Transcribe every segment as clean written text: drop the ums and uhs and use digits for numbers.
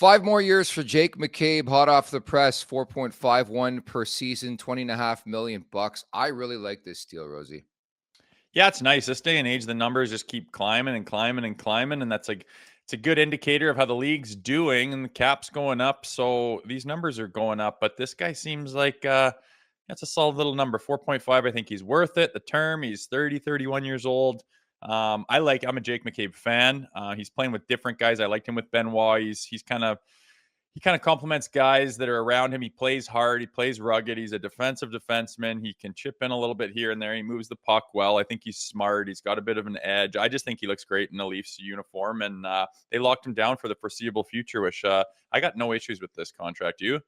5 more years for Jake McCabe, hot off the press, 4.51 per season, $20.5 million. I really like this deal, Rosie. Yeah, it's nice. This day and age, the numbers just keep climbing and climbing and climbing, and that's like it's a good indicator of how the league's doing, and the cap's going up, so these numbers are going up. But this guy seems like that's a solid little number, 4.5. I think he's worth it. The term, he's 30, 31 years old. I'm a Jake McCabe fan. He's playing with different guys. I liked him with Benoit. He kind of complements guys that are around him. He plays hard. He plays rugged. He's a defensive defenseman. He can chip in a little bit here and there. He moves the puck well. I think he's smart. He's got a bit of an edge. I just think he looks great in a Leafs uniform, and they locked him down for the foreseeable future, which I got no issues with this contract. You?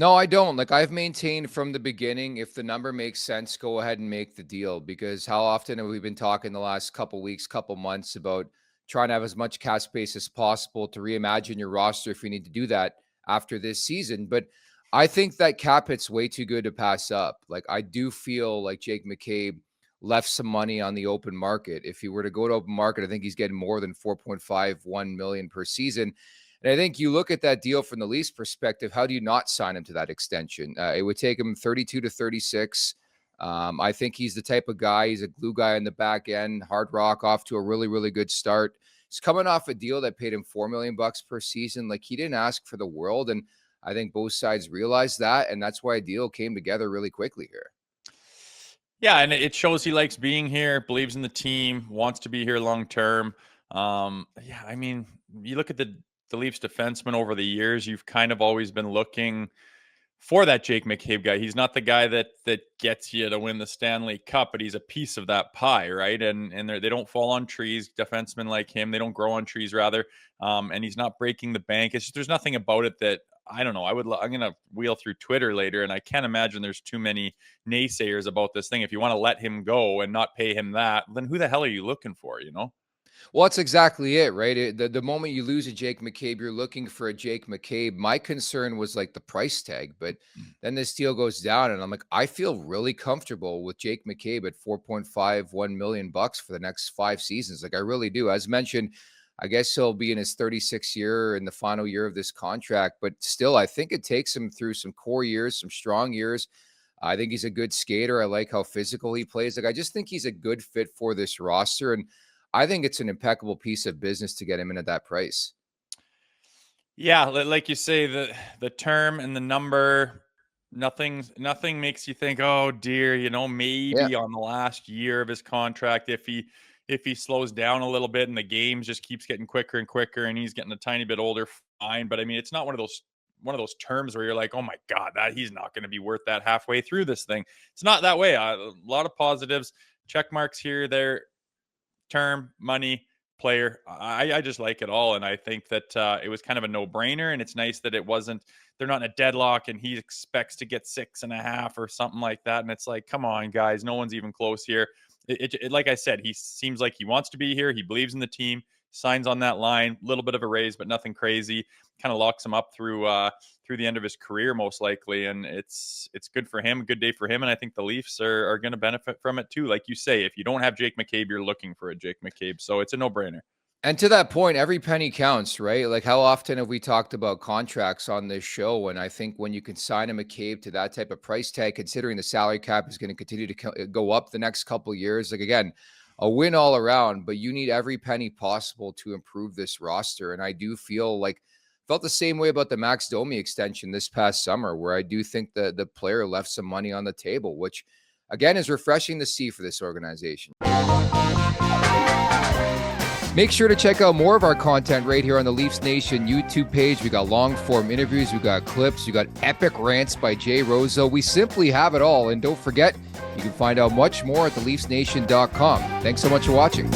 No, I don't. Like, I've maintained from the beginning, if the number makes sense, go ahead and make the deal, because how often have we been talking the last couple weeks, couple months about trying to have as much cap space as possible to reimagine your roster if you need to do that after this season. But I think that cap hit's way too good to pass up. Like, I do feel like Jake McCabe left some money on the open market. If he were to go to open market, I think he's getting more than 4.51 million per season. And I think you look at that deal from the Leafs perspective, how do you not sign him to that extension? It would take him 32 to 36. I think he's the type of guy, he's a glue guy in the back end. Hard Rock off to a really, really good start. He's coming off a deal that paid him $4 million per season. Like, he didn't ask for the world. And I think both sides realized that. And that's why a deal came together really quickly here. Yeah, and it shows he likes being here, believes in the team, wants to be here long term. Yeah, I mean, you look at the Leafs defenseman over the years, you've kind of always been looking for that Jake McCabe guy. He's not the guy that gets you to win the Stanley Cup, but he's a piece of that pie, right? And they don't fall on trees. Defensemen like him, they don't grow on trees, rather. And he's not breaking the bank. It's just, there's nothing about it that, I don't know. I'm going to wheel through Twitter later, and I can't imagine there's too many naysayers about this thing. If you want to let him go and not pay him that, then who the hell are you looking for, you know? Well, that's exactly it, right? The moment you lose a Jake McCabe, you're looking for a Jake McCabe. My concern was like the price tag, but then this deal goes down, and I'm like, I feel really comfortable with Jake McCabe at 4.51 million bucks for the next 5 seasons. Like, I really do. As mentioned, I guess he'll be in his 36th year in the final year of this contract, but still, I think it takes him through some core years, some strong years. I think he's a good skater. I like how physical he plays. Like, I just think he's a good fit for this roster, and I think it's an impeccable piece of business to get him in at that price. Yeah, like you say, the term and the number, nothing makes you think, oh dear, you know, maybe on the last year of his contract, if he slows down a little bit and the games just keeps getting quicker and quicker and he's getting a tiny bit older, fine. But I mean, it's not one of those terms where you're like, oh my God, that he's not going to be worth that halfway through this thing. It's not that way. A lot of positives, check marks here, there. Term, money, player. I just like it all. And I think that it was kind of a no-brainer. And it's nice that they're not in a deadlock and he expects to get 6.5 or something like that. And it's like, come on, guys, no one's even close here. It like I said, he seems like he wants to be here. He believes in the team, signs on that line, a little bit of a raise, but nothing crazy. Kind of locks him up through the end of his career, most likely. And it's good for him, a good day for him. And I think the Leafs are going to benefit from it too. Like you say, if you don't have Jake McCabe, you're looking for a Jake McCabe. So it's a no-brainer. And to that point, every penny counts, right? Like, how often have we talked about contracts on this show? And I think when you can sign a McCabe to that type of price tag, considering the salary cap is going to continue to go up the next couple of years, like, again, a win all around, but you need every penny possible to improve this roster. And I do felt the same way about the Max Domi extension this past summer, where I do think the player left some money on the table, which again is refreshing to see for this organization. Make sure to check out more of our content right here on the Leafs Nation YouTube page. We got long form interviews, we got clips, we got epic rants by Jay Rosehill. We simply have it all. And don't forget, you can find out much more at theleafsnation.com. Thanks so much for watching.